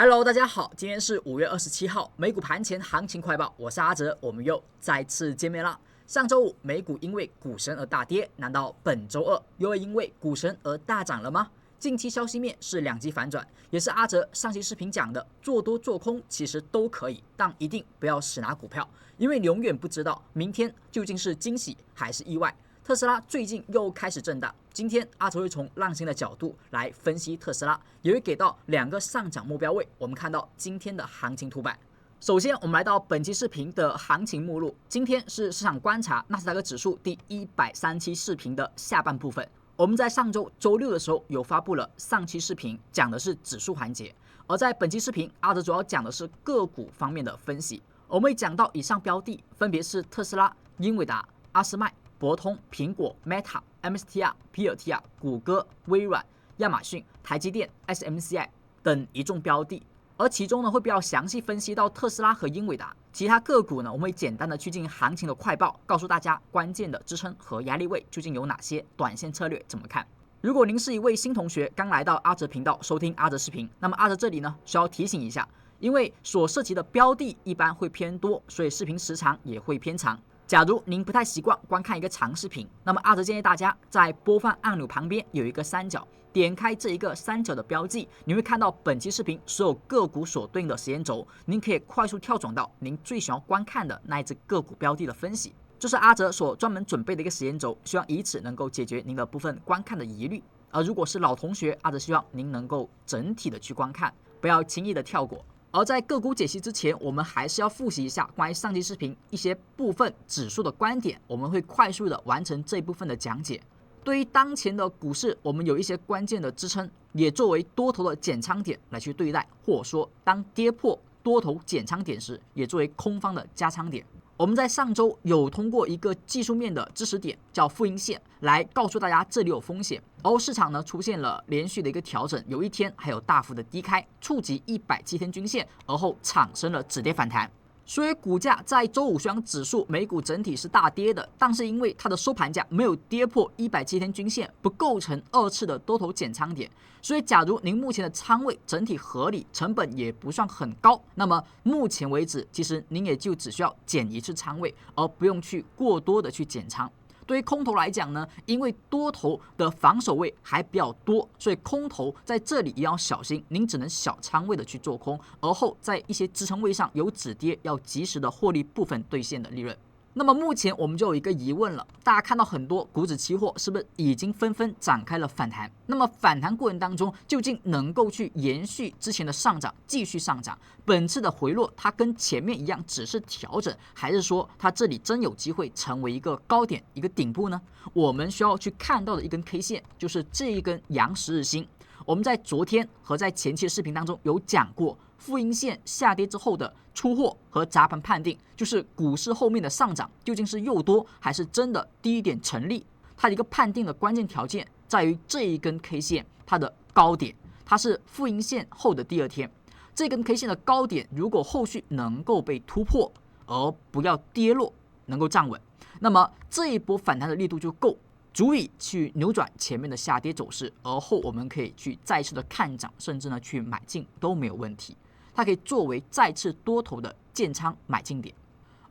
Hello，大家好，今天是5月27号，美股盘前行情快报，我是阿哲，我们又再次见面啦。上周五美股因为股神而大跌，难道本周二又会因为股神而大涨了吗？近期消息面是两极反转，也是阿哲上期视频讲的，做多做空其实都可以，但一定不要死拿股票，因为你永远不知道明天究竟是惊喜还是意外。特斯拉最近又开始震荡，今天阿哲会从浪星的角度来分析特斯拉，也会给到2个上涨目标位。我们看到今天的行情图版。首先，我们来到本期视频的行情目录。今天是市场观察纳斯达克指数第137视频的下半部分。我们在上周周六的时候有发布了上期视频，讲的是指数环节，而在本期视频，阿哲主要讲的是个股方面的分析。我们会讲到以上标的分别是特斯拉、英伟达、阿斯麦、博通、苹果、Meta、MSTR、皮尔提亚、谷歌、微软、亚马逊、台积电、SMCI 等一众标的，而其中呢会比较详细分析到特斯拉和英伟达。其他个股呢，我们会简单的去进行行情的快报，告诉大家关键的支撑和压力位究竟有哪些，短线策略怎么看。如果您是一位新同学，刚来到阿哲频道收听阿哲视频，那么阿哲这里呢需要提醒一下，因为所涉及的标的一般会偏多，所以视频时长也会偏长。假如您不太习惯观看一个长视频，那么阿哲建议大家在播放按钮旁边有一个三角，点开这一个三角的标记，你会看到本期视频所有个股所对应的时间轴，您可以快速跳转到您最想要观看的那一只个股标的的分析。这是阿哲所专门准备的一个时间轴，希望以此能够解决您的部分观看的疑虑。而如果是老同学，阿哲希望您能够整体的去观看，不要轻易的跳过。而在个股解析之前，我们还是要复习一下关于上期视频一些部分指数的观点，我们会快速的完成这一部分的讲解。对于当前的股市，我们有一些关键的支撑，也作为多头的减仓点来去对待，或者说当跌破多头减仓点时，也作为空方的加仓点。我们在上周有通过一个技术面的支持点叫负阴线来告诉大家这里有风险，而市场呢出现了连续的一个调整，有一天还有大幅的低开，触及107天均线，而后产生了止跌反弹。所以股价在周五虽然指数美股整体是大跌的，但是因为它的收盘价没有跌破107天均线，不构成2次的多头减仓点，所以假如您目前的仓位整体合理，成本也不算很高，那么目前为止其实您也就只需要减1次仓位，而不用去过多的去减仓。对于空头来讲呢，因为多头的防守位还比较多，所以空头在这里也要小心，您只能小仓位的去做空，而后在一些支撑位上有止跌，要及时的获利部分兑现的利润。那么目前我们就有一个疑问了，大家看到很多股指期货是不是已经纷纷展开了反弹？那么反弹过程当中，究竟能够去延续之前的上涨，继续上涨？本次的回落，它跟前面一样只是调整，还是说它这里真有机会成为一个高点、一个顶部呢？我们需要去看到的一根 K 线，就是这一根阳十日星。我们在昨天和在前期的视频当中有讲过，负阴线下跌之后的出货和砸盘判定，就是股市后面的上涨究竟是诱多还是真的低点成立，它的一个判定的关键条件在于这一根 K 线它的高点，它是负阴线后的第2天，这根 K 线的高点如果后续能够被突破，而不要跌落，能够站稳，那么这一波反弹的力度就够，足以去扭转前面的下跌走势，而后我们可以去再次的看涨，甚至呢去买进都没有问题。它可以作为再次多头的建仓买进点。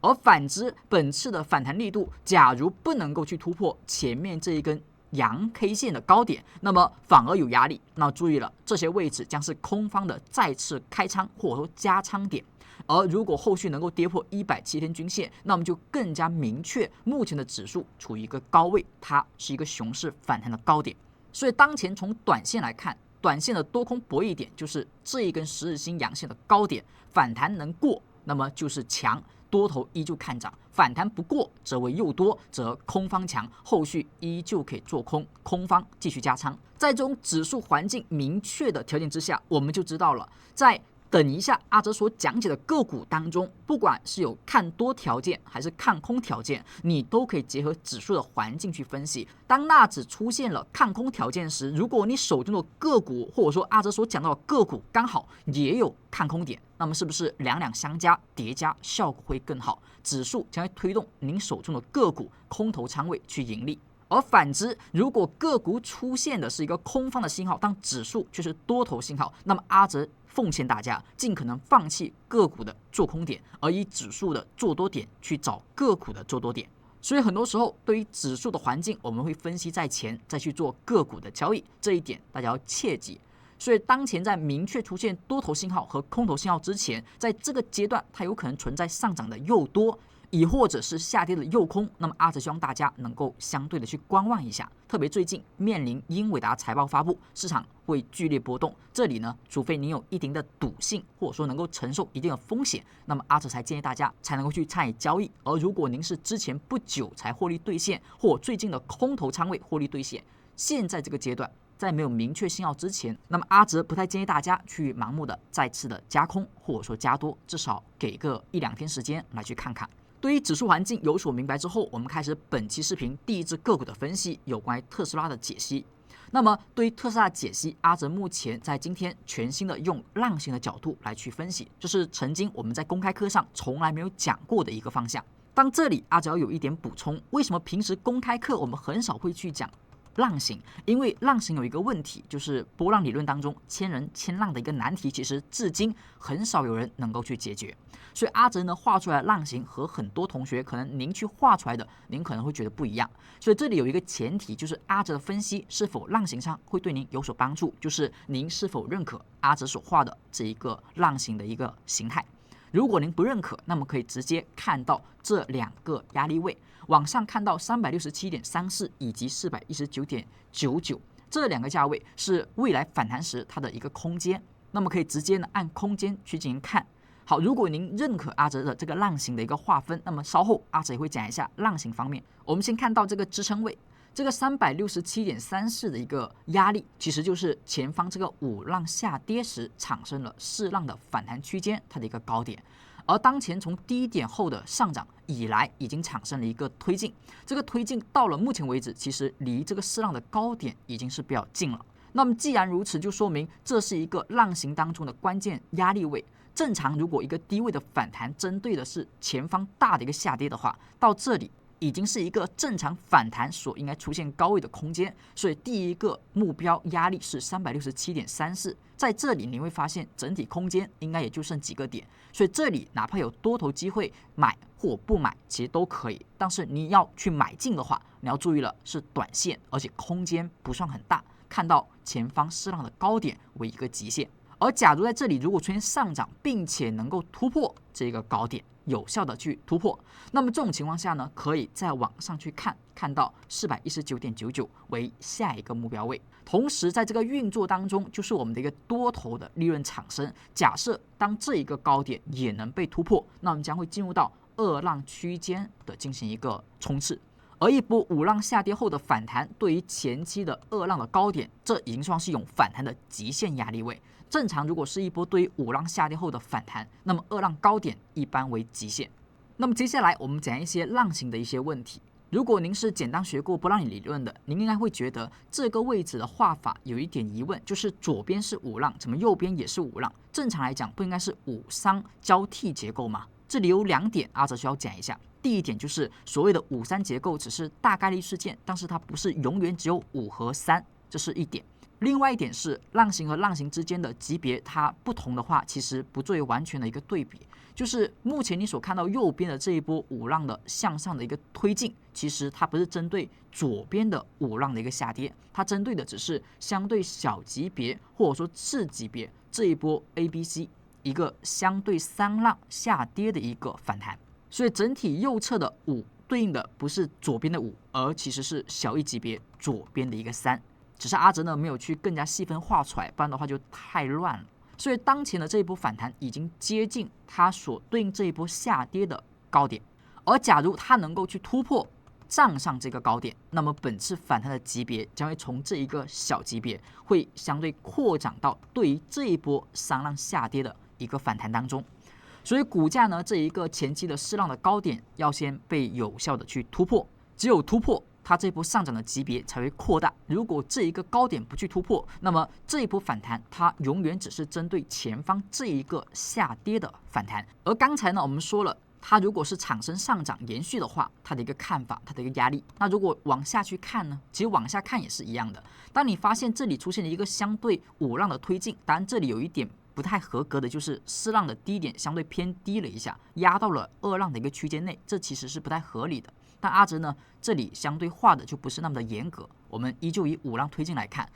而反之，本次的反弹力度，假如不能够去突破前面这一根阳 K 线的高点，那么反而有压力。那注意了，这些位置将是空方的再次开仓或者说加仓点。而如果后续能够跌破107天均线，那么就更加明确目前的指数处于一个高位，它是一个熊市反弹的高点。所以当前从短线来看，短线的多空博弈点就是这一根十日星阳线的高点，反弹能过，那么就是强，多头依旧看涨；反弹不过，则为诱多，则空方强，后续依旧可以做空，空方继续加仓。在这种指数环境明确的条件之下，我们就知道了，在等一下阿哲所讲解的个股当中，不管是有看多条件还是看空条件，你都可以结合指数的环境去分析。当纳指出现了看空条件时，如果你手中的个股或者说阿哲所讲到的个股刚好也有看空点，那么是不是两两相加叠加效果会更好？指数将会推动您手中的个股空头仓位去盈利。而反之，如果个股出现的是一个空方的信号，当指数却是多头信号，那么阿哲奉劝大家尽可能放弃个股的做空点，而以指数的做多点去找个股的做多点。所以很多时候对于指数的环境，我们会分析在前，再去做个股的交易，这一点大家要切记。所以当前在明确出现多头信号和空头信号之前，在这个阶段它有可能存在上涨的诱多，亦或者是下跌的诱空，那么阿哲希望大家能够相对的去观望一下。特别最近面临英伟达财报发布，市场会剧烈波动，这里呢，除非你有一定的赌性，或者说能够承受一定的风险，那么阿哲才建议大家才能够去参与交易。而如果您是之前不久才获利兑现，或最近的空头仓位获利兑现，现在这个阶段在没有明确信号之前，那么阿哲不太建议大家去盲目的再次的加空或者说加多，至少给个1-2天时间来去看看。对于指数环境有所明白之后，我们开始本期视频第一只个股的分析，有关于特斯拉的解析。那么对于特斯拉的解析，阿哲目前在今天全新的用浪形的角度来去分析，这是曾经我们在公开课上从来没有讲过的一个方向。当这里阿哲要有一点补充，为什么平时公开课我们很少会去讲浪形？因为浪形有一个问题，就是波浪理论当中千人千浪的一个难题，其实至今很少有人能够去解决。所以阿哲呢画出来的浪形和很多同学可能您去画出来的，您可能会觉得不一样。所以这里有一个前提，就是阿哲的分析是否浪形上会对您有所帮助，就是您是否认可阿哲所画的这一个浪形的一个形态。如果您不认可，那么可以直接看到这2个压力位，往上看到367.34以及419.99，这2个价位是未来反弹时它的一个空间，那么可以直接呢按空间去进行看。好，如果您认可阿哲的这个浪形的一个划分，那么稍后阿哲也会讲一下浪形方面。我们先看到这个支撑位，这个367.34的一个压力，其实就是前方这个5浪下跌时产生了4浪的反弹区间，它的一个高点。而当前从低点后的上涨以来，已经产生了一个推进，这个推进到了目前为止，其实离这个4浪的高点已经是比较近了。那么既然如此，就说明这是一个浪形当中的关键压力位。正常，如果一个低位的反弹针对的是前方大的一个下跌的话，到这里已经是一个正常反弹所应该出现高位的空间，所以第一个目标压力是367.34，在这里你会发现整体空间应该也就剩几个点，所以这里哪怕有多头机会买或不买，其实都可以。但是你要去买进的话，你要注意了，是短线，而且空间不算很大，看到前方4浪的高点为一个极限。而假如在这里如果出现上涨，并且能够突破这个高点，有效的去突破，那么这种情况下呢，可以再往上去看到419.99为下一个目标位。同时在这个运作当中，就是我们的一个多头的利润产生。假设当这一个高点也能被突破，那我们将会进入到2浪区间的进行一个冲刺。而一波5浪下跌后的反弹，对于前期的2浪的高点，这已经算是一种反弹的极限压力位。正常如果是一波对于5浪下跌后的反弹，那么2浪高点一般为极限。那么接下来我们讲一些浪形的一些问题。如果您是简单学过波浪理论的，您应该会觉得这个位置的画法有一点疑问，就是左边是5浪，怎么右边也是5浪？正常来讲不应该是5-3交替结构吗？这里有2点阿哲需要讲一下。第一点就是所谓的5-3结构只是大概率事件，但是它不是永远只有5和3，这是一点。另外一点是浪形和浪形之间的级别它不同的话，其实不作为完全的一个对比。就是目前你所看到右边的这一波5浪的向上的一个推进，其实它不是针对左边的5浪的一个下跌，它针对的只是相对小级别或者说次级别这一波 ABC 一个相对3浪下跌的一个反弹。所以整体右侧的5对应的不是左边的5，而其实是小一级别左边的一个3。只是阿哲呢没有去更加细分画出来，不然的话就太乱了。所以当前的这一波反弹已经接近它所对应这一波下跌的高点，而假如它能够去突破站上这个高点，那么本次反弹的级别将会从这一个小级别会相对扩展到对于这一波3浪下跌的一个反弹当中。所以股价呢这一个前期的4浪的高点要先被有效的去突破，只有突破它这一波上涨的级别才会扩大。如果这一个高点不去突破，那么这一波反弹它永远只是针对前方这一个下跌的反弹。而刚才呢我们说了，它如果是产生上涨延续的话，它的一个看法，它的一个压力。那如果往下去看呢，其实往下看也是一样的。当你发现这里出现了一个相对5浪的推进，当然这里有一点不不太合格的就是4浪的低点相对偏低了一下，压到了2浪的一个区间内，这其实是不太合理的。但阿哲呢，这里相对画的就不是那么的严格，我们依旧以5浪推进来看。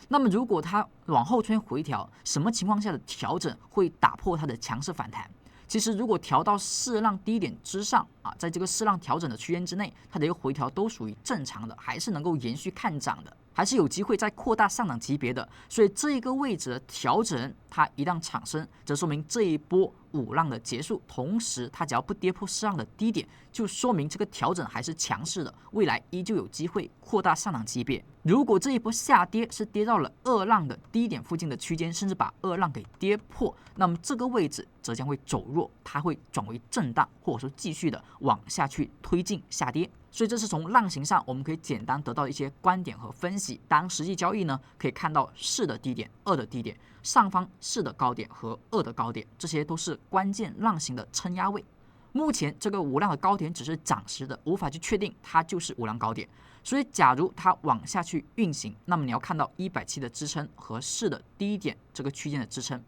那么如果它往后出现回调，什么情况下的调整会打破它的强势反弹？其实如果调到4浪低点之上在这个4浪调整的区间之内，它的一个回调都属于正常的，还是能够延续看涨的，还是有机会再扩大上涨级别的。所以这一个位置的调整，它一旦产生，则说明这一波5浪的结束，同时它只要不跌破4浪的低点，就说明这个调整还是强势的，未来依旧有机会扩大上涨级别。如果这一波下跌是跌到了2浪的低点附近的区间，甚至把2浪给跌破，那么这个位置则将会走弱，它会转为震荡，或者说继续的往下去推进下跌。所以这是从浪形上我们可以简单得到一些观点和分析。当实际交易呢，可以看到4的低点、2的低点，上方4的高点和2的高点，这些都是关键浪形的撑压位。目前这个5浪的高点只是暂时的，无法去确定它就是5浪高点。所以假如它往下去运行，那么你要看到170的支撑和4的低点这个区间的支撑。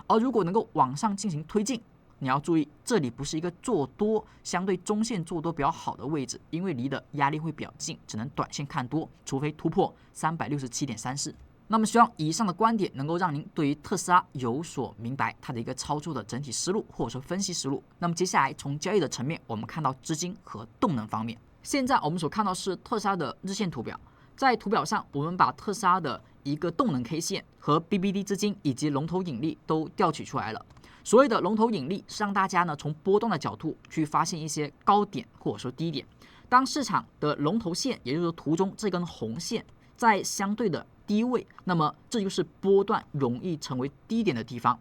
而如果能够往上进行推进，你要注意，这里不是一个做多相对中线做多比较好的位置，因为离的压力会比较近，只能短线看多，除非突破367.34。那么希望以上的观点能够让您对于特斯拉有所明白，它的一个操作的整体思路或者说分析思路。那么接下来从交易的层面，我们看到资金和动能方面。现在我们所看到是特斯拉的日线图表，在图表上我们把特斯拉的一个动能 K 线和 BBD 资金以及龙头引力都调取出来了。所谓的龙头引力是让大家呢从波动的角度去发现一些高点或者说低点。当市场的龙头线，也就是说图中这根红线在相对的低位，那么这就是波段容易成为低点的地方。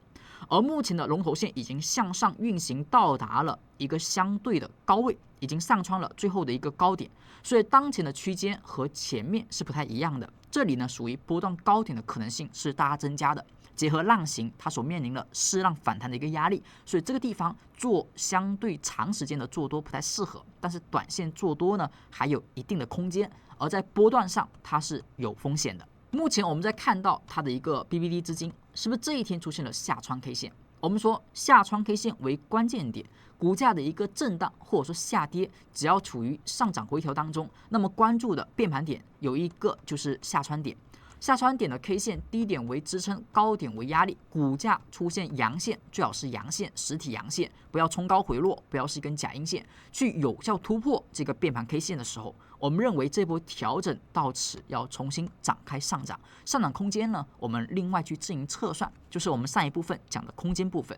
而目前的龙头线已经向上运行到达了一个相对的高位，已经上穿了最后的一个高点，所以当前的区间和前面是不太一样的。这里呢属于波段高点的可能性是大大增加的，结合浪形它所面临的4浪反弹的一个压力，所以这个地方做相对长时间的做多不太适合，但是短线做多呢还有一定的空间，而在波段上它是有风险的。目前我们在看到它的一个 BBD 资金，是不是这一天出现了下穿 K 线？我们说下穿 K 线为关键点，股价的一个震荡或者说下跌，只要处于上涨回调当中，那么关注的变盘点有一个就是下穿点。下穿点的 K 线低点为支撑，高点为压力，股价出现阳线，最好是阳线，实体阳线，不要冲高回落，不要是一根假阴线，去有效突破这个变盘 K 线的时候，我们认为这波调整到此要重新展开上涨，上涨空间呢，我们另外去进行测算，就是我们上一部分讲的空间部分。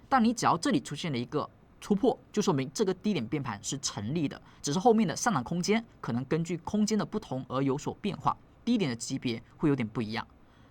但你只要这里出现了一个突破，就说明这个低点变盘是成立的，只是后面的上涨空间可能根据空间的不同而有所变化，低点的级别会有点不一样。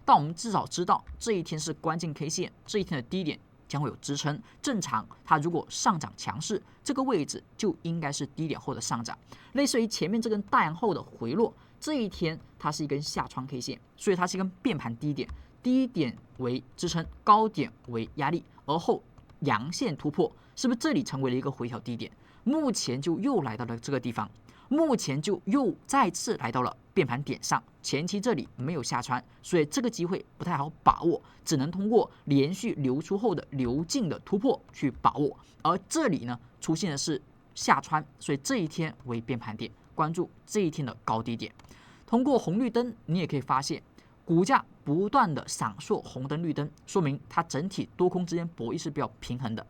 但我们至少知道这一天是关键 K 线，这一天的低点将会有支撑。正常它如果上涨强势，这个位置就应该是低点后的上涨，类似于前面这根大阳后的回落。这一天它是一根下穿 K 线，所以它是一根变盘低点，低点为支撑，高点为压力，而后阳线突破，是不是这里成为了一个回调低点？目前就又来到了这个地方，目前就又再次来到了变盘点上，前期这里没有下穿，所以这个机会不太好把握，只能通过连续流出后的流进的突破去把握。而这里呢出现的是下穿，所以这一天为变盘点，关注这一天的高低点。通过红绿灯，你也可以发现股价不断的闪烁红灯绿灯，说明它整体多空之间博弈是比较平衡的。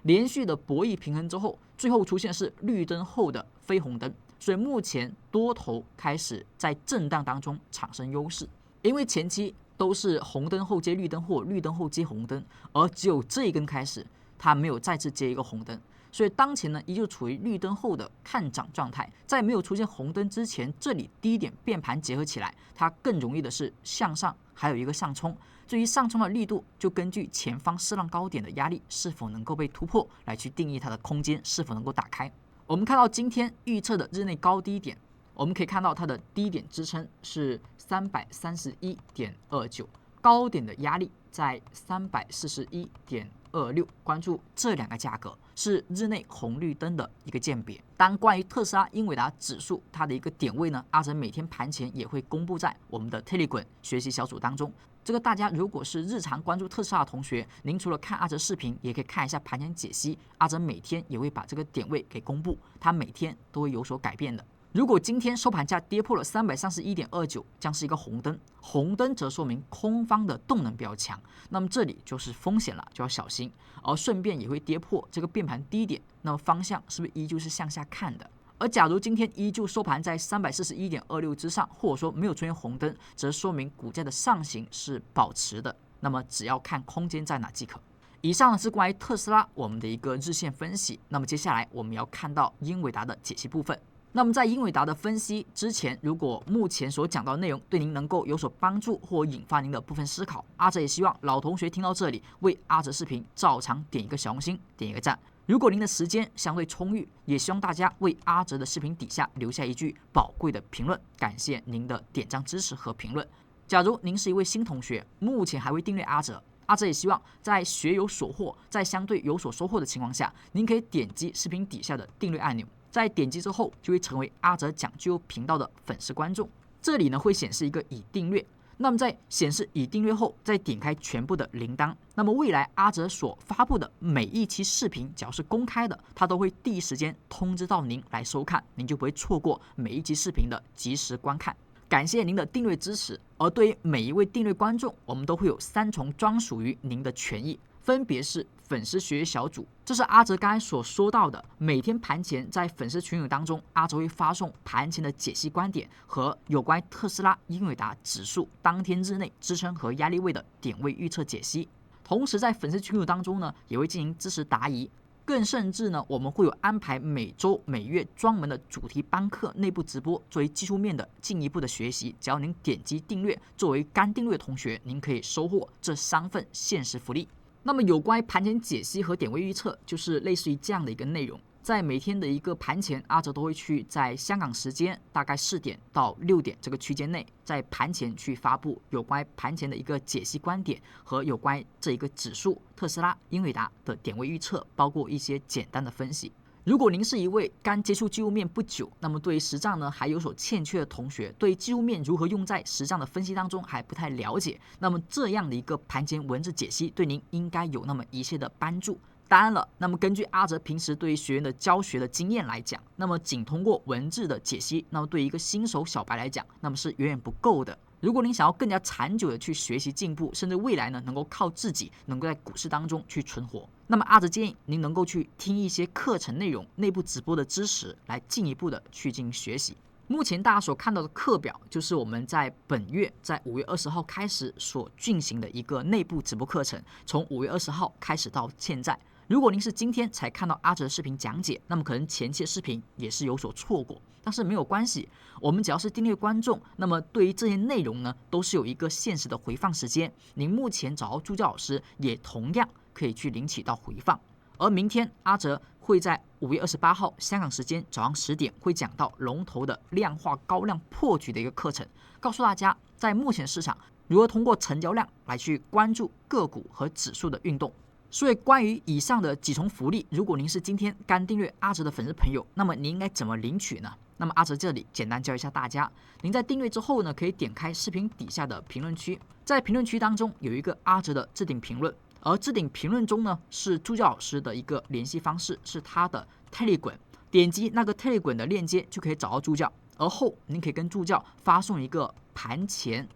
连续的博弈平衡之后，最后出现是绿灯后的非红灯，所以目前多头开始在震荡当中产生优势，因为前期都是红灯后接绿灯或绿灯后接红灯，而只有这一根开始它没有再次接一个红灯，所以当前呢依旧处于绿灯后的看涨状态。在没有出现红灯之前，这里低点变盘结合起来，它更容易的是向上还有一个上冲。至于上冲的力度，就根据前方4浪高点的压力是否能够被突破来去定义它的空间是否能够打开。我们看到今天预测的日内高低点，我们可以看到它的低点支撑是331.29，高点的压力在341.26，关注这两个价格是日内红绿灯的一个鉴别。当关于特斯拉英伟达指数它的一个点位呢，阿哲每天盘前也会公布在我们的 Telegram 学习小组当中，这个大家如果是日常关注特斯拉的同学，您除了看阿哲视频，也可以看一下盘前解析。阿哲每天也会把这个点位给公布，它每天都会有所改变的。如果今天收盘价跌破了331.29，将是一个红灯，红灯则说明空方的动能比较强，那么这里就是风险了，就要小心。而顺便也会跌破这个变盘低点，那么方向是不是依旧是向下看的？而假如今天依旧收盘在341.26之上，或者说没有出现红灯，则说明股价的上行是保持的。那么只要看空间在哪即可。以上是关于特斯拉我们的一个日线分析。那么接下来我们要看到英伟达的解析部分。那么在英伟达的分析之前，如果目前所讲到的内容对您能够有所帮助或引发您的部分思考，阿哲也希望老同学听到这里为阿哲视频照常点一个小红心，点一个赞。如果您的时间相对充裕，也希望大家为阿哲的视频底下留下一句宝贵的评论，感谢您的点赞支持和评论。假如您是一位新同学，目前还未订阅阿哲，阿哲也希望在学有所获，在相对有所收获的情况下，您可以点击视频底下的订阅按钮，在点击之后就会成为阿哲讲究频道的粉丝观众。这里呢会显示一个已订阅。那么在显示已订阅后，再点开全部的铃铛，那么未来阿哲所发布的每一期视频，只要是公开的，它都会第一时间通知到您来收看，您就不会错过每一期视频的及时观看。感谢您的订阅支持。而对于每一位订阅观众，我们都会有3重专属于您的权益，分别是粉丝学习小组，这是阿哲刚才所说到的，每天盘前在粉丝群组当中，阿哲会发送盘前的解析观点和有关特斯拉、英伟达指数当天日内支撑和压力位的点位预测解析。同时在粉丝群组当中呢，也会进行知识答疑，更甚至呢，我们会有安排每周、每月专门的主题班课内部直播，作为技术面的进一步的学习。只要您点击订阅，作为刚订阅的同学，您可以收获这3份限时福利。那么有关于盘前解析和点位预测，就是类似于这样的一个内容。在每天的一个盘前，阿哲都会去在香港时间大概4点到6点这个区间内，在盘前去发布有关盘前的一个解析观点和有关这一个指数特斯拉、英伟达的点位预测，包括一些简单的分析。如果您是一位刚接触技术面不久，那么对于实战呢还有所欠缺的同学，对技术面如何用在实战的分析当中还不太了解，那么这样的一个盘前文字解析对您应该有那么一些的帮助。当然了，那么根据阿哲平时对于学员的教学的经验来讲，那么仅通过文字的解析，那么对于一个新手小白来讲，那么是远远不够的。如果您想要更加长久的去学习进步，甚至未来呢能够靠自己能够在股市当中去存活，那么阿哲建议您能够去听一些课程内容、内部直播的知识，来进一步的去进行学习。目前大家所看到的课表，就是我们在本月在5月20号开始所进行的一个内部直播课程，从5月20号开始到现在。如果您是今天才看到阿哲的视频讲解，那么可能前期的视频也是有所错过，但是没有关系，我们只要是订阅观众，那么对于这些内容呢，都是有一个限时的回放时间。您目前找到助教老师，也同样可以去领取到回放。而明天阿哲会在5月28号香港时间早上10点会讲到龙头的量化高量破局的一个课程，告诉大家在目前市场如何通过成交量来去关注个股和指数的运动。所以关于以上的几重福利，如果您是今天刚订阅阿哲的粉丝朋友，那么您应该怎么领取呢？那么阿哲这里简单教一下大家，您在订阅之后呢，可以点开视频底下的评论区，在评论区当中有一个阿哲的置顶评论，而置顶评论中呢是助教老师的一个联系方式，是他的 Telegram， 点击那个 Telegram 的链接就可以找到助教，而后您可以跟助教发送一个盘前，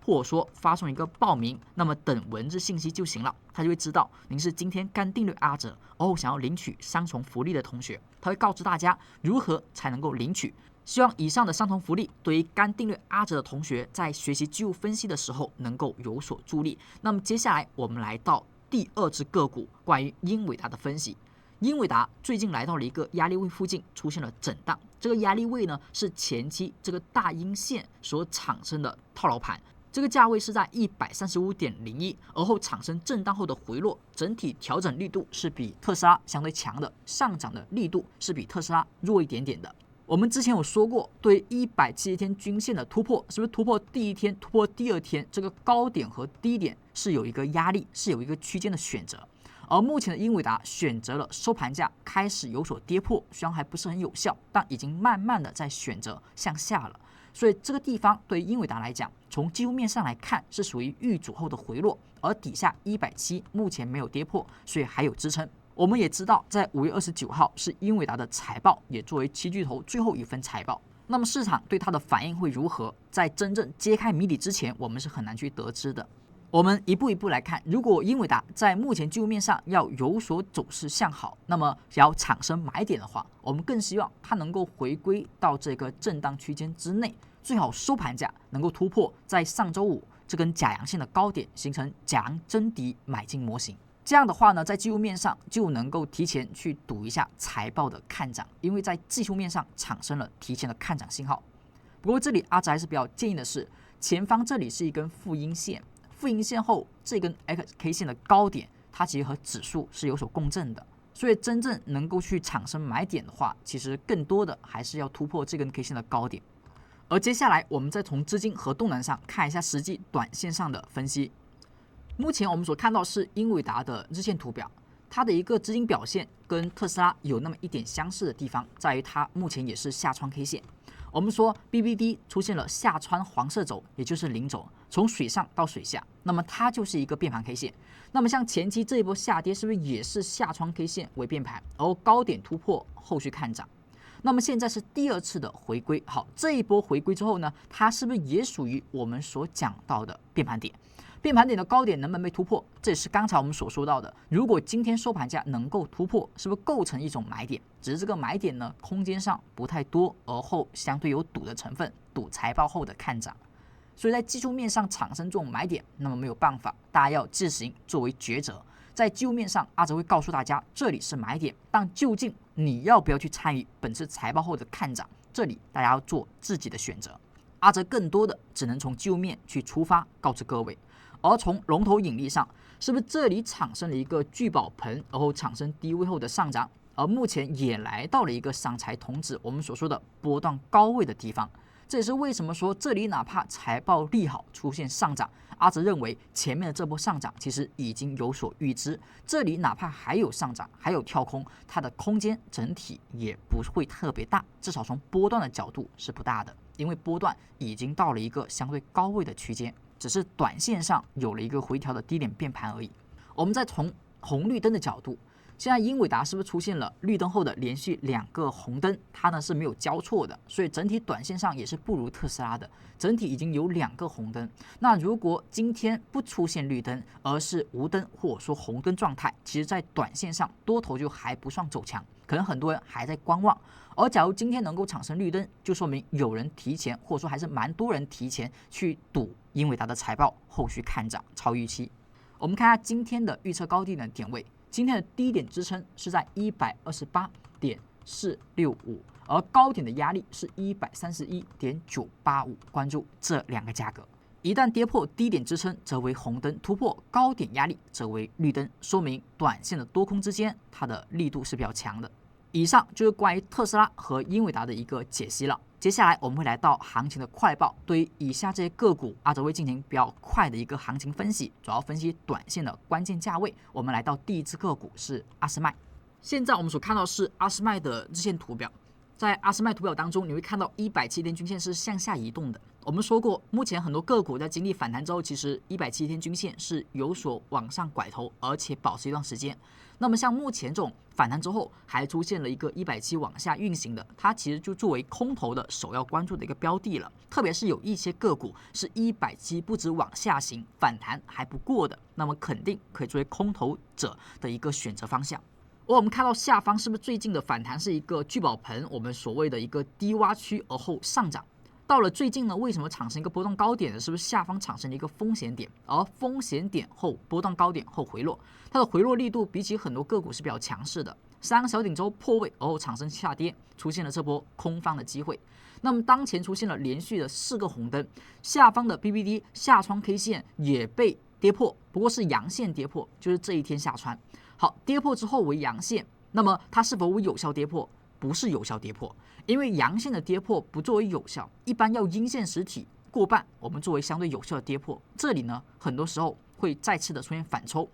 或者说发送一个报名，那么等文字信息就行了，他就会知道您是今天刚订阅阿哲，想要领取3重福利的同学，他会告知大家如何才能够领取。希望以上的3重福利对于刚订阅阿哲的同学在学习技术分析的时候能够有所助力。那么接下来我们来到第2只个股，关于英伟达的分析。英伟达最近来到了一个压力位附近，出现了震荡，这个压力位呢是前期这个大阴线所产生的套牢盘，这个价位是在 135.01， 而后产生震荡后的回落，整体调整力度是比特斯拉相对强的，上涨的力度是比特斯拉弱一点点的。我们之前有说过，对170天均线的突破，是不是突破第1天、突破第2天，这个高点和低点是有一个压力，是有一个区间的选择。而目前的英伟达选择了收盘价开始有所跌破，虽然还不是很有效，但已经慢慢的在选择向下了。所以这个地方对于英伟达来讲，从技术面上来看是属于遇阻后的回落，而底下170目前没有跌破，所以还有支撑。我们也知道，在5月29号是英伟达的财报，也作为7巨头最后一份财报。那么市场对它的反应会如何？在真正揭开谜底之前，我们是很难去得知的。我们一步一步来看，如果英伟达在目前技术面上要有所走势向好，那么要产生买点的话，我们更希望它能够回归到这个震荡区间之内，最好收盘价能够突破在上周五这根假阳线的高点，形成假阳真底买进模型。这样的话呢，在技术面上就能够提前去赌一下财报的看涨，因为在技术面上产生了提前的看涨信号。不过这里阿哲还是比较建议的是，前方这里是一根负阴线，负阴线后这根 XK 线的高点，它其实和指数是有所共振的，所以真正能够去产生买点的话，其实更多的还是要突破这根 K 线的高点。而接下来我们再从资金和动能上看一下实际短线上的分析。目前我们所看到是英伟达的日线图表，它的一个资金表现跟特斯拉有那么一点相似的地方，在于它目前也是下穿 K 线。我们说 BBD 出现了下穿黄色轴，也就是零轴，从水上到水下，那么它就是一个变盘 K 线。那么像前期这一波下跌，是不是也是下穿 K 线为变盘，而高点突破，后续看涨？那么现在是第二次的回归，好，这一波回归之后呢，它是不是也属于我们所讲到的变盘点？变盘点的高点能不能被突破？这也是刚才我们所说到的。如果今天收盘价能够突破，是不是构成一种买点？只是这个买点呢，空间上不太多，而后相对有赌的成分，赌财报后的看涨。所以在技术面上产生这种买点，那么没有办法，大家要自行作为抉择。在技术面上，阿哲会告诉大家这里是买点，但究竟你要不要去参与本次财报后的看涨，这里大家要做自己的选择。阿哲更多的只能从技术面去出发，告知各位。而从龙头引力上，是不是这里产生了一个聚宝盆，然后产生低位后的上涨，而目前也来到了一个散财童子我们所说的波段高位的地方。这也是为什么说这里哪怕财报利好出现上涨，阿哲认为前面的这波上涨其实已经有所预知，这里哪怕还有上涨，还有跳空，它的空间整体也不会特别大，至少从波段的角度是不大的，因为波段已经到了一个相对高位的区间。只是短线上有了一个回调的低点变盘而已。我们再从红绿灯的角度，现在英伟达是不是出现了绿灯后的连续2个红灯？它呢是没有交错的，所以整体短线上也是不如特斯拉的。整体已经有2个红灯。那如果今天不出现绿灯，而是无灯或者说红灯状态，其实在短线上多头就还不算走强，可能很多人还在观望。而假如今天能够产生绿灯，就说明有人提前，或者说还是蛮多人提前去赌英伟达的财报后续看涨超预期。我们看下今天的预测高低的点位，今天的低点支撑是在128.465，而高点的压力是131.985，关注这2个价格。一旦跌破低点支撑，则为红灯；突破高点压力，则为绿灯，说明短线的多空之间它的力度是比较强的。以上就是关于特斯拉和英伟达的一个解析了。接下来我们会来到行情的快报，对于以下这些个股，阿哲会进行比较快的一个行情分析，主要分析短线的关键价位。我们来到第一只个股是阿斯麦。现在我们所看到是阿斯麦的日线图表，在阿斯麦图表当中，你会看到170天均线是向下移动的。我们说过，目前很多个股在经历反弹之后，其实170天均线是有所往上拐头，而且保持一段时间。那么像目前这种反弹之后还出现了一个170往下运行的，它其实就作为空头的首要关注的一个标的了。特别是有一些个股是170不止往下行，反弹还不过的，那么肯定可以作为空头者的一个选择方向。而我们看到下方是不是最近的反弹是一个聚宝盆，我们所谓的一个低洼区而后上涨。到了最近呢，为什么产生一个波段高点呢？是不是下方产生了一个风险点，而风险点后波段高点后回落，它的回落力度比起很多个股是比较强势的。3个小顶周破位而后产生下跌，出现了这波空方的机会。那么当前出现了连续的4个红灯，下方的 BBD 下穿 K 线也被跌破，不过是阳线跌破，就是这一天下穿。好，跌破之后为阳线，那么它是否为有效跌破？不是有效跌破，因为阳线的跌破不作为有效，一般要阴线实体过半，我们作为相对有效的跌破。这里呢，很多时候会再次的出现反抽，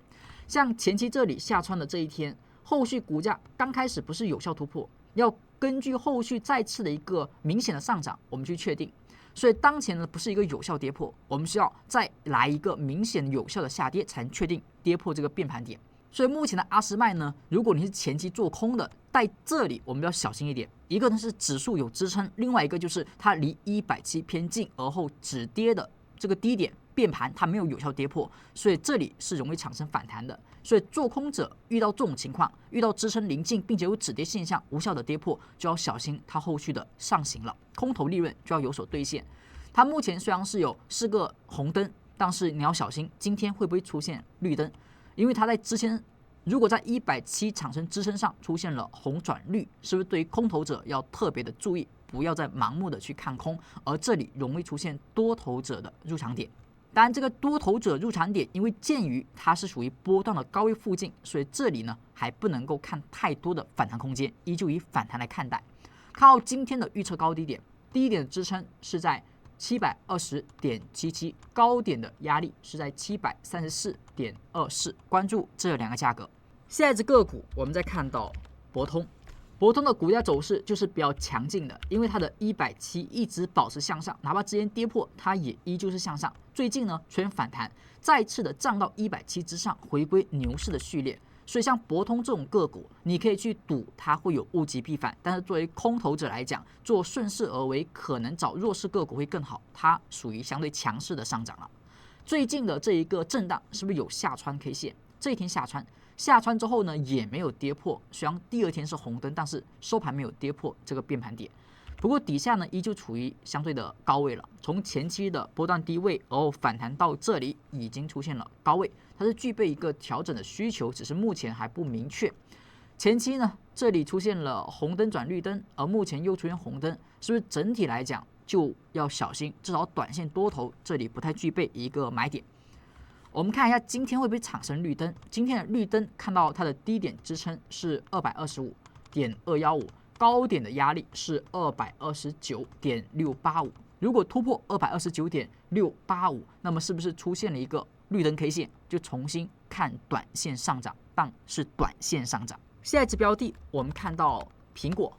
像前期这里下穿的这一天，后续股价刚开始不是有效突破，要根据后续再次的一个明显的上涨，我们去确定。所以当前呢不是一个有效跌破，我们需要再来一个明显有效的下跌，才能确定跌破这个变盘点。所以目前的阿斯麦呢，如果你是前期做空的，在这里我们要小心一点。一个呢是指数有支撑，另外一个就是它离170偏近，而后止跌的这个低点变盘，它没有有效跌破，所以这里是容易产生反弹的。所以做空者遇到这种情况，遇到支撑临近并且有止跌现象，无效的跌破，就要小心它后续的上行了，空头利润就要有所兑现。它目前虽然是有4个红灯，但是你要小心今天会不会出现绿灯，因为它在之前如果在170产生支撑上出现了红转绿，是不是对于空头者要特别的注意，不要再盲目的去看空，而这里容易出现多头者的入场点。当然，这个多头者入场点，因为鉴于它是属于波段的高位附近，所以这里呢还不能够看太多的反弹空间，依旧以反弹来看待。看到今天的预测高低点，低点的支撑是在720.77，高点的压力是在734.24，关注这2个价格。下一只个股，我们再看到博通。博通的股价走势就是比较强劲的，因为它的170一直保持向上，哪怕之前跌破，它也依旧是向上。最近呢，出现反弹，再次的站到170之上，回归牛市的序列。所以像博通这种个股，你可以去赌它会有物极必反，但是作为空头者来讲，做顺势而为，可能找弱势个股会更好，它属于相对强势的上涨了。最近的这一个震荡是不是有下穿 K 线？这一天下穿之后呢，也没有跌破，虽然第2天是红灯，但是收盘没有跌破这个变盘点。不过底下呢依旧处于相对的高位了，从前期的波段低位，然后反弹到这里已经出现了高位，它是具备一个调整的需求，只是目前还不明确。前期呢这里出现了红灯转绿灯，而目前又出现红灯，是不是整体来讲就要小心？至少短线多头这里不太具备一个买点。我们看一下今天会不会产生绿灯。今天的绿灯看到它的低点支撑是225.215，高点的压力是229.685。如果突破229.685，那么是不是出现了一个绿灯 K 线？就重新看短线上涨，但是短线上涨。下一只标的我们看到苹果。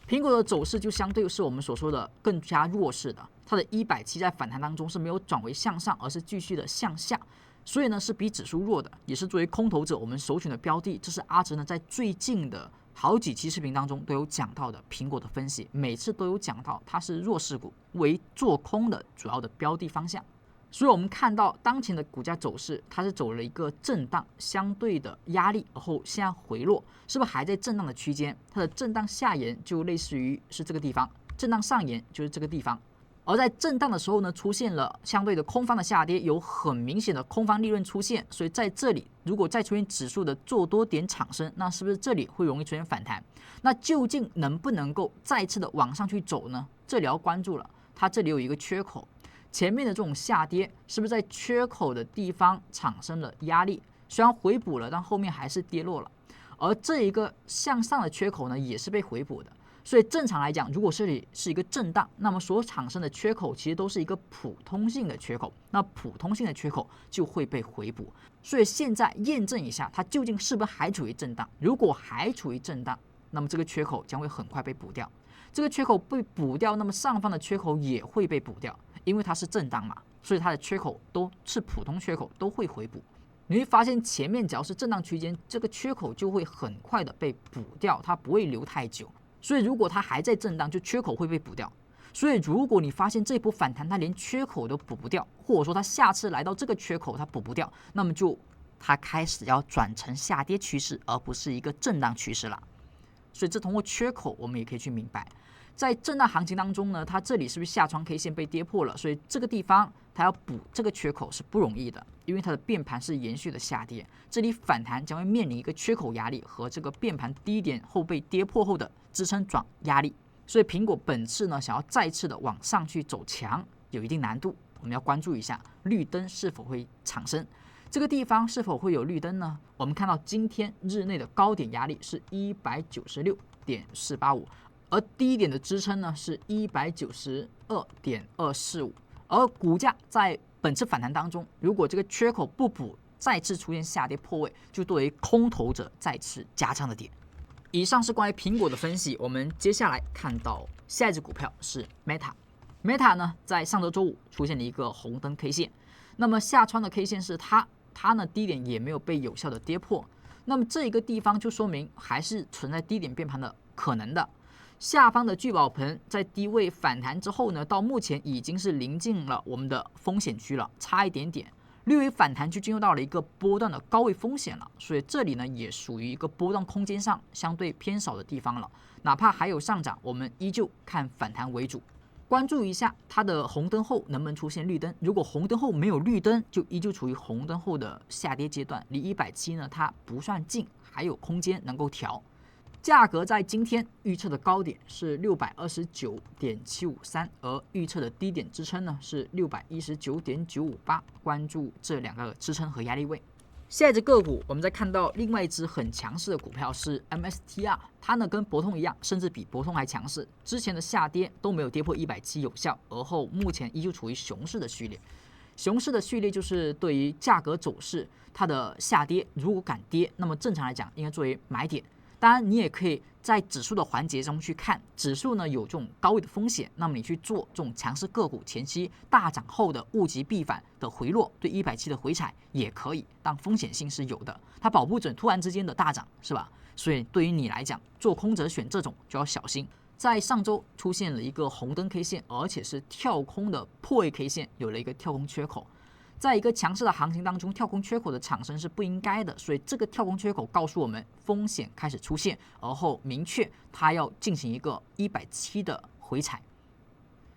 苹果的走势就相对是我们所说的更加弱势的，它的170在反弹当中是没有转为向上，而是继续的向下。所以呢是比指数弱的，也是作为空头者我们首选的标的。这是阿哲呢在最近的好几期视频当中都有讲到的苹果的分析，每次都有讲到它是弱势股，为做空的主要的标的方向。所以我们看到当前的股价走势，它是走了一个震荡相对的压力，然后现在回落，是不是还在震荡的区间？它的震荡下沿就类似于是这个地方，震荡上沿就是这个地方。而在震荡的时候呢，出现了相对的空方的下跌，有很明显的空方利润出现，所以在这里如果再出现指数的做多点产生，那是不是这里会容易出现反弹？那究竟能不能够再次的往上去走呢？这里要关注了，它这里有一个缺口，前面的这种下跌是不是在缺口的地方产生了压力？虽然回补了，但后面还是跌落了。而这一个向上的缺口呢，也是被回补的。所以正常来讲，如果这里是一个震荡，那么所产生的缺口其实都是一个普通性的缺口，那普通性的缺口就会被回补。所以现在验证一下，它究竟是不是还处于震荡？如果还处于震荡，那么这个缺口将会很快被补掉。这个缺口被补掉，那么上方的缺口也会被补掉，因为它是震荡嘛，所以它的缺口都是普通缺口，都会回补。你会发现前面只要是震荡区间，这个缺口就会很快的被补掉，它不会留太久。所以如果它还在震荡，就缺口会被补掉。所以如果你发现这波反弹它连缺口都补不掉，或者说它下次来到这个缺口它补不掉，那么就它开始要转成下跌趋势，而不是一个震荡趋势了。所以这通过缺口我们也可以去明白，在震荡行情当中呢，它这里是不是下穿 K 线被跌破了？所以这个地方它要补这个缺口是不容易的，因为它的变盘是延续的下跌，这里反弹将会面临一个缺口压力和这个变盘低点后被跌破后的支撑转压力。所以苹果本次呢想要再次的往上去走强，有一定难度，我们要关注一下绿灯是否会产生。这个地方是否会有绿灯呢？我们看到今天日内的高点压力是196.485，而低点的支撑呢是192.245，而股价在本次反弹当中，如果这个缺口不补，再次出现下跌破位，就作为空头者再次加仓的点。以上是关于苹果的分析，我们接下来看到下一只股票是 Meta。Meta 呢，在上周周五出现了一个红灯 K 线，那么下穿的 K 线是它呢低点也没有被有效的跌破，那么这一个地方就说明还是存在低点变盘的可能的。下方的聚宝盆在低位反弹之后呢，到目前已经是临近了我们的风险区了，差一点点，略微反弹就进入到了一个波段的高位风险了，所以这里呢也属于一个波段空间上相对偏少的地方了。哪怕还有上涨，我们依旧看反弹为主。关注一下它的红灯后能不能出现绿灯，如果红灯后没有绿灯，就依旧处于红灯后的下跌阶段，离170呢它不算近，还有空间能够调。价格在今天预测的高点是629.753，而预测的低点支撑呢是619.958，关注这两个支撑和压力位。下一只个股，我们再看到另外一只很强势的股票是 MSTR， 它呢跟博通一样，甚至比博通还强势。之前的下跌都没有跌破170有效，而后目前依旧处于熊市的序列。熊市的序列就是对于价格走势它的下跌，如果敢跌，那么正常来讲应该作为买点。当然，你也可以在指数的环节中去看，指数呢有这种高位的风险，那么你去做这种强势个股前期大涨后的物极必反的回落，对170的回踩也可以，但风险性是有的，它保不准突然之间的大涨，是吧？所以对于你来讲，做空者选这种就要小心。在上周出现了一个红灯 K 线，而且是跳空的破位 K 线，有了一个跳空缺口。在一个强势的行情当中，跳空缺口的产生是不应该的，所以这个跳空缺口告诉我们风险开始出现，而后明确它要进行一个170的回踩。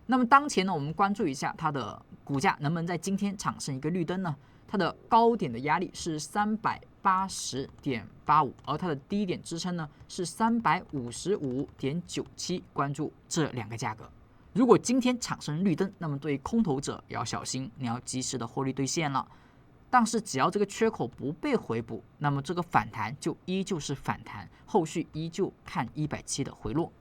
那么当前呢，我们关注一下它的股价能不能在今天产生一个绿灯呢？它的高点的压力是380.85，而它的低点支撑呢是355.97，关注这两个价格。如果今天产生绿灯，那么对于空头者也要小心，你要及时的获利兑现了。但是只要这个缺口不被回补，那么这个反弹就依旧是反弹，后续依旧看170的回落。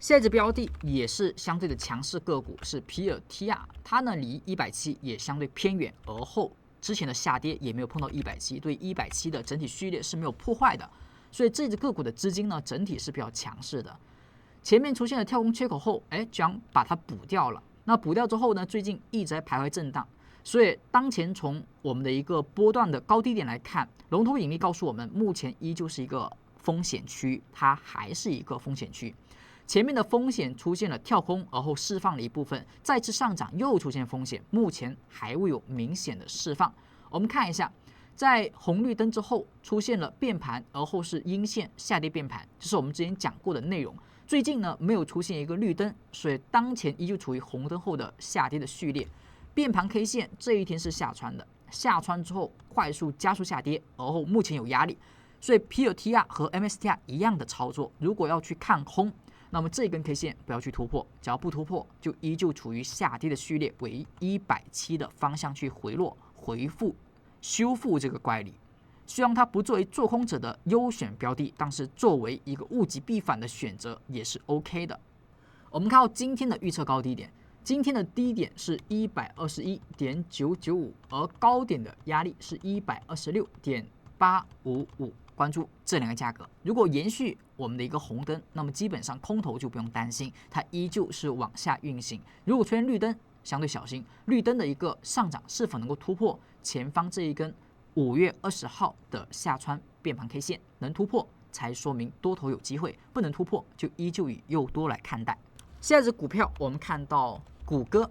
下一只标的也是相对的强势个股是皮尔 TR， 它呢离170也相对偏远，而后之前的下跌也没有碰到170，对170的整体序列是没有破坏的，所以这只个股的资金呢整体是比较强势的。前面出现了跳空缺口后，将把它补掉了。那补掉之后呢，最近一直在徘徊震荡，所以当前从我们的一个波段的高低点来看，龙头引力告诉我们，目前依旧是一个风险区，它还是一个风险区。前面的风险出现了跳空，而后释放了一部分，再次上涨又出现风险，目前还未有明显的释放。我们看一下，在红绿灯之后出现了变盘，而后是阴线下跌变盘，这是我们之前讲过的内容。最近呢没有出现一个绿灯，所以当前依旧处于红灯后的下跌的序列。变盘 K 线这一天是下穿的，下穿之后快速加速下跌，而后目前有压力，所以 PLTR 和 MSTR 一样的操作。如果要去看空，那么这根 K 线不要去突破，只要不突破，就依旧处于下跌的序列，为170的方向去回落、修复这个乖离。希望它不作为做空者的优选标的，但是作为一个物极必反的选择也是 OK 的。我们看到今天的预测高低点，今天的低点是121.995，而高点的压力是126.855，关注这两个价格。如果延续我们的一个红灯，那么基本上空头就不用担心，它依旧是往下运行。如果出现绿灯，相对小心，绿灯的一个上涨是否能够突破前方这一根5月20号的下穿变盘 K 线，能突破才说明多头有机会，不能突破就依旧以诱多来看待。下一只股票我们看到谷歌，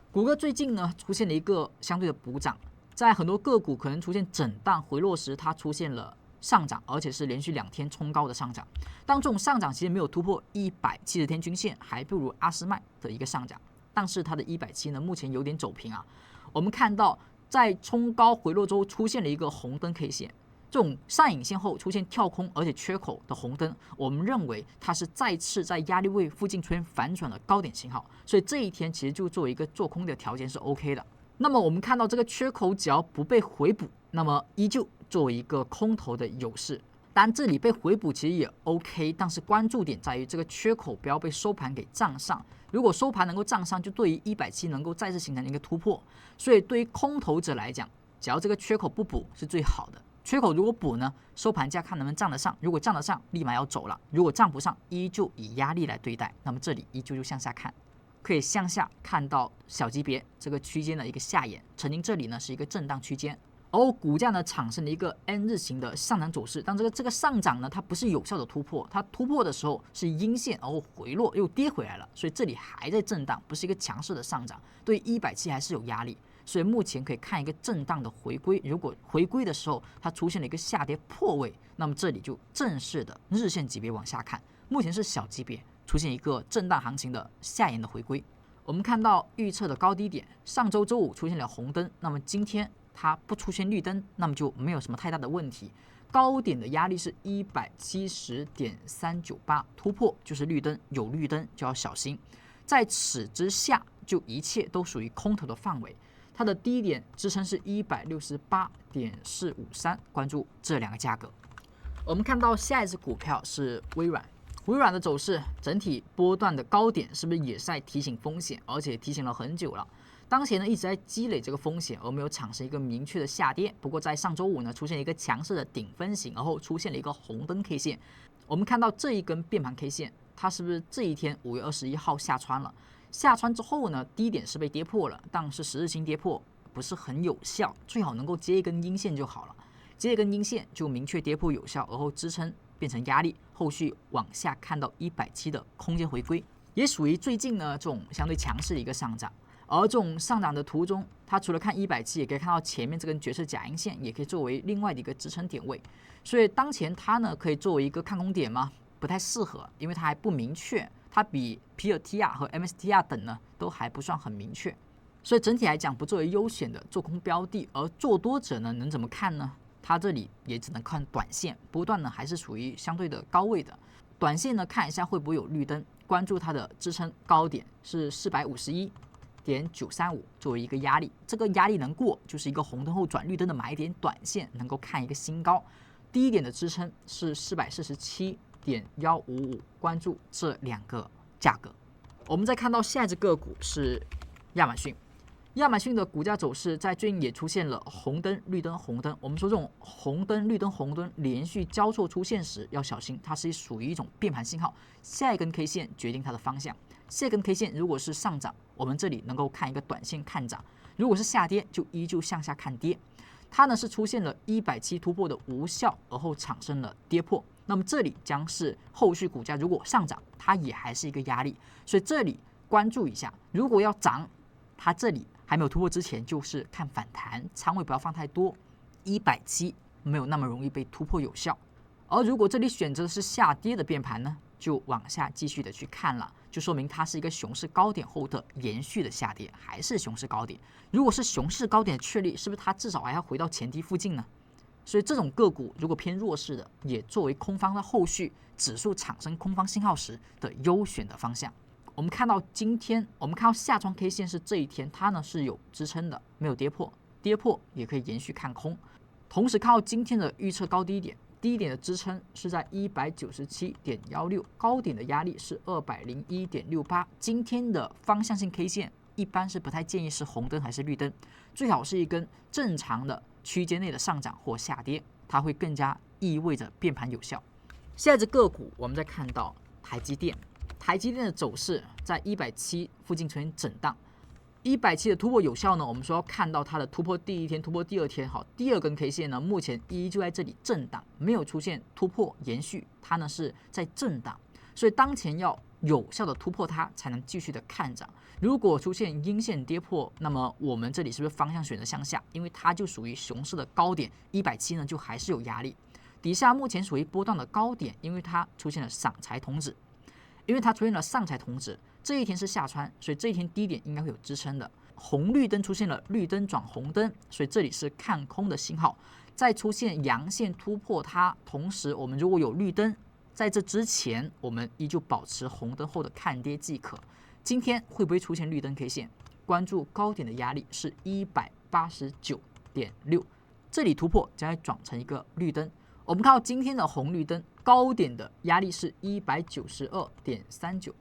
谷歌最近呢出现了一个相对的补涨，在很多个股可能出现震荡回落时，它出现了上涨，而且是连续2天冲高的上涨。当这种上涨其实没有突破170天均线，还不如阿斯麦的一个上涨，但是它的170呢目前有点走平啊。我们看到在冲高回落之后出现了一个红灯 K 线，这种上影线后出现跳空而且缺口的红灯，我们认为它是再次在压力位附近出现反转的高点信号，所以这一天其实就作为一个做空的条件是 OK 的。那么我们看到这个缺口只要不被回补，那么依旧作为一个空头的优势。当然这里被回补其实也 OK， 但是关注点在于这个缺口不要被收盘给站上。如果收盘能够站上，就对于170能够再次形成一个突破。所以对于空头者来讲，只要这个缺口不补是最好的。缺口如果补呢，收盘价看能不能站得上，如果站得上，立马要走了；如果站不上，依旧以压力来对待。那么这里依旧就向下看。可以向下看到小级别这个区间的一个下沿，曾经这里呢是一个震荡区间，而股价呢产生了一个 N 日形的上涨走势。但这个上涨呢，它不是有效的突破，它突破的时候是阴线，然后回落又跌回来了，所以这里还在震荡，不是一个强势的上涨，对170还是有压力。所以目前可以看一个震荡的回归，如果回归的时候它出现了一个下跌破位，那么这里就正式的日线级别往下看，目前是小级别出现一个震荡行情的下沿的回归。我们看到预测的高低点，上周周五出现了红灯，那么今天它不出现绿灯，那么就没有什么太大的问题。高点的压力是170.398，突破就是绿灯，有绿灯就要小心。在此之下，就一切都属于空头的范围。它的低点支撑是168.453，关注这两个价格。我们看到下一只股票是微软，微软的走势整体波段的高点是不是也是在提醒风险，而且提醒了很久了？当前呢一直在积累这个风险，而没有产生一个明确的下跌。不过在上周五呢出现一个强势的顶分型，然后出现了一个红灯 K 线。我们看到这一根变盘 K 线，它是不是这一天5月21号下穿了？下穿之后呢，低点是被跌破了，但是10日线跌破不是很有效，最好能够接一根阴线就好了。接一根阴线就明确跌破有效，而后支撑变成压力，后续往下看到170的空间回归，也属于最近呢这种相对强势的一个上涨。而这种上涨的途中，它除了看170，也可以看到前面这根绝世假阴线，也可以作为另外的一个支撑点位。所以当前它呢可以作为一个看空点吗？不太适合，因为它还不明确，它比皮尔 TR 和 MSTR 等呢都还不算很明确。所以整体来讲，不作为优选的做空标的，而做多者呢能怎么看呢？它这里也只能看短线，波段呢还是属于相对的高位的。短线呢看一下会不会有绿灯，关注它的支撑高点是451.935作为一个压力，这个压力能过就是一个红灯后转绿灯的买点，短线能够看一个新高。低点的支撑是447.155，关注这两个价格。我们再看到下一只个股是亚马逊。亚马逊的股价走势在最近也出现了红灯、绿灯、红灯。我们说这种红灯、绿灯、红灯连续交错出现时要小心，它是属于一种变盘信号。下一根 K 线决定它的方向。下一根 K 线如果是上涨，我们这里能够看一个短线看涨；如果是下跌，就依旧向下看跌。它呢是出现了170突破的无效，而后产生了跌破。那么这里将是后续股价如果上涨，它也还是一个压力。所以这里关注一下，如果要涨，它这里还没有突破之前，就是看反弹，仓位不要放太多。170没有那么容易被突破有效。而如果这里选择的是下跌的变盘呢，就往下继续的去看了，就说明它是一个熊市高点后的延续的下跌，还是熊市高点。如果是熊市高点的确立，是不是它至少还要回到前低附近呢？所以这种个股如果偏弱势的，也作为空方在后续指数产生空方信号时的优选的方向。我们看到今天，我们看到下穿 K 线是这一天，它呢是有支撑的，没有跌破，跌破也可以延续看空。同时看到今天的预测高低点，低点的支撑是在197.16，高点的压力是201.68。今天的方向性 K 线一般是不太建议是红灯还是绿灯，最好是一根正常的区间内的上涨或下跌，它会更加意味着变盘有效。下一只个股我们再看到台积电。台积电的走势在170附近出现震荡，170的突破有效呢？我们说要看到它的突破第一天、突破第二天，好，第二根 K 线呢，目前依旧在这里震荡，没有出现突破延续，它呢是在震荡，所以当前要有效的突破它，才能继续的看涨。如果出现阴线跌破，那么我们这里是不是方向选择向下？因为它就属于熊市的高点，170呢就还是有压力。底下目前属于波段的高点，因为它出现了上财童子。因为它出现了上财童子，这一天是下穿，所以这一天低点应该会有支撑的。红绿灯出现了绿灯转红灯，所以这里是看空的信号。再出现阳线突破它，同时我们如果有绿灯，在这之前我们依旧保持红灯后的看跌即可。今天会不会出现绿灯 K 线？关注高点的压力是189.6，这里突破将会转成一个绿灯。我们看到今天的红绿灯高点的压力是192.39，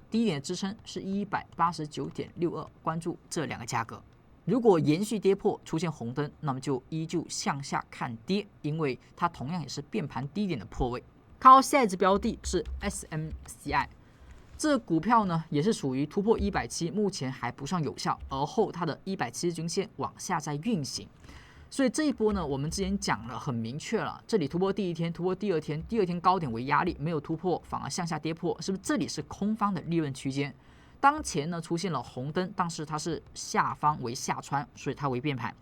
低点的支撑是189.62，关注这两个价格。如果延续跌破出现红灯，那么就依旧向下看跌，因为它同样也是变盘低点的破位。看到下一只标的是 SMCI，这股票呢也是属于突破170，目前还不算有效，而后它的170均线往下在运行。所以这一波呢，我们之前讲了很明确了，这里突破第一天，突破第二天，第二天高点为压力，没有突破，反而向下跌破，是不是这里是空方的利润区间？当前呢出现了红灯，但是它是下方为下穿，所以它为变盘。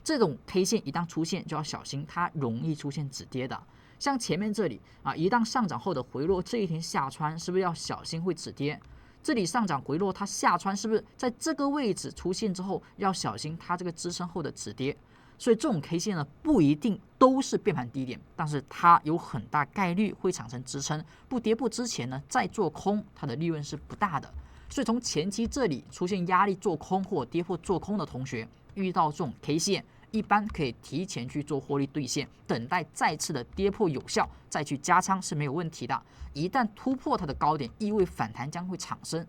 这种 K 线一旦出现，就要小心，它容易出现止跌的。像前面这里啊，一旦上涨后的回落，这一天下穿，是不是要小心会止跌？这里上涨回落，它下穿，是不是在这个位置出现之后，要小心它这个支撑后的止跌？所以这种 K 线呢，不一定都是变盘低点，但是它有很大概率会产生支撑。不跌破之前呢，再做空，它的利润是不大的。所以从前期这里出现压力做空或跌破做空的同学，遇到这种 K 线，一般可以提前去做获利兑现，等待再次的跌破有效，再去加仓是没有问题的。一旦突破它的高点，意味反弹将会产生。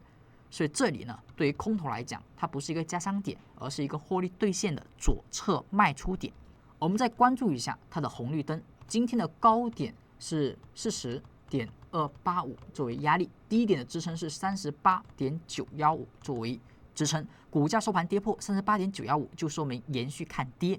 所以这里呢，对于空头来讲，它不是一个加仓点，而是一个获利兑现的左侧卖出点。我们再关注一下它的红绿灯，今天的高点是40.285作为压力，低点的支撑是38.915作为支撑。股价收盘跌破38.915，就说明延续看跌。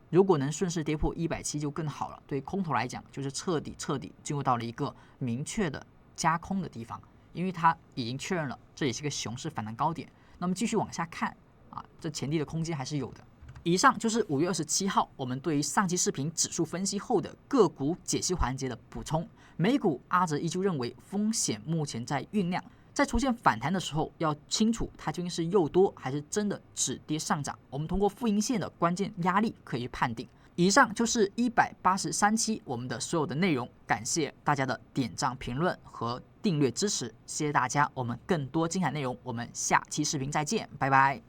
如果能顺势跌破170就更好了。对于空头来讲，就是彻底进入到了一个明确的加空的地方。因为它已经确认了，这也是个熊市反弹高点。那么继续往下看啊，这前低的空间还是有的。以上就是5月27号我们对于上期视频指数分析后的个股解析环节的补充。美股阿哲依旧认为风险目前在酝酿，在出现反弹的时候要清楚它究竟是诱多还是真的止跌上涨。我们通过复阴线的关键压力可以去判定。以上就是183期我们的所有的内容，感谢大家的点赞、评论和订阅支持，谢谢大家。我们更多精彩内容，我们下期视频再见，拜拜。